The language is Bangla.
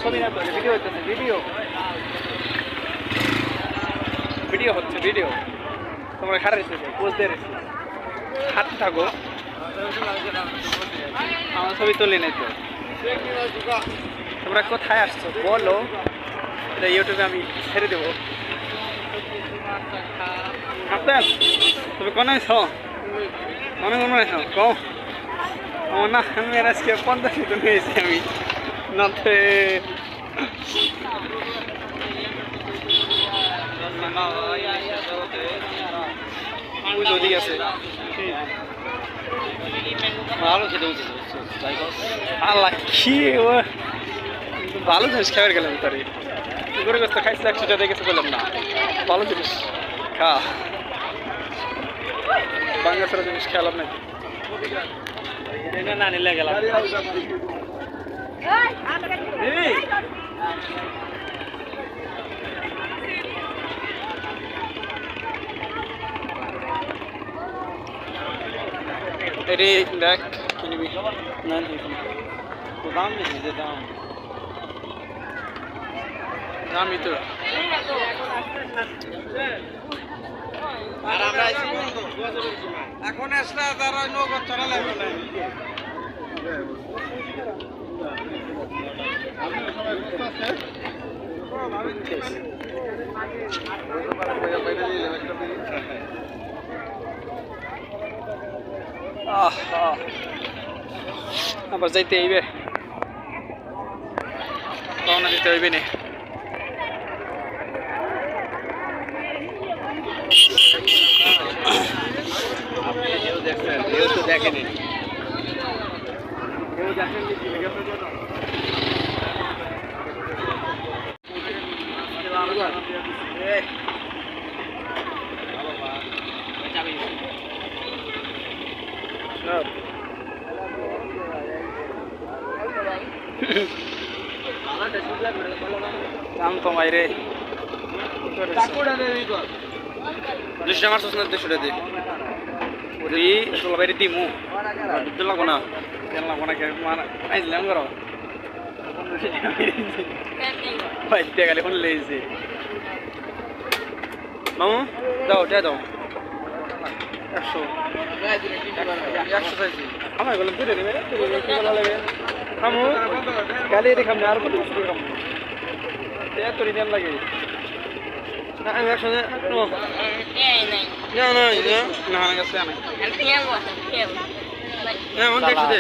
ছবি না তো ভিডিও হচ্ছে ভিডিও ভিডিও হচ্ছে ভিডিও তোমরা খারাপ রেখেছো বুঝতে রেখেছো হাতে থাকো আমার ছবি তুলে নেই তো তোমরা কোথায় আসছো বলো ইউটিউবে আমি ছেড়ে দেবো আপনার তুমি কোন আছো মনে মনে আছো কো আমার না আমি আজকে 50 মিনিট নিয়েছি আমি নাতে ওদিকে আছে ভালো খেতে আল্লাহ কি ভালো জিনিস খাবার গেলাম তারে করে করতে খাইছে 100 টাকা দেখেছে বললাম না ভালো জিনিস খা বাংলা জিনিস খেলাম নাকি না নিলে গেলাম রে দেখ কিনবি না দাম বেশি যে দাম দামই তো আর আমরা এখন আসলে তারা নগদ চলা লাগবে না আবার যাইতে হইবে রওনা দিতে হইবে না দেখেনি দাম তো মাইরে 200 টাকার সোস না 200 টাকা দে ওরে তোলা বাইরে দিমু দুধ লাগবো না তেল লাগবো না আইসলাম করো বাইতে গেলে ফোন লেগেছে মামু দাও টাকা দাও 100 চাইছি আমার বললাম তুই নেবে তুই কি বলা লাগে মামু কালি দেখাম না আর কত কিছু দেখাম তোর ইদান লাগে না আমি 100 না গেছে না না মন দেখতে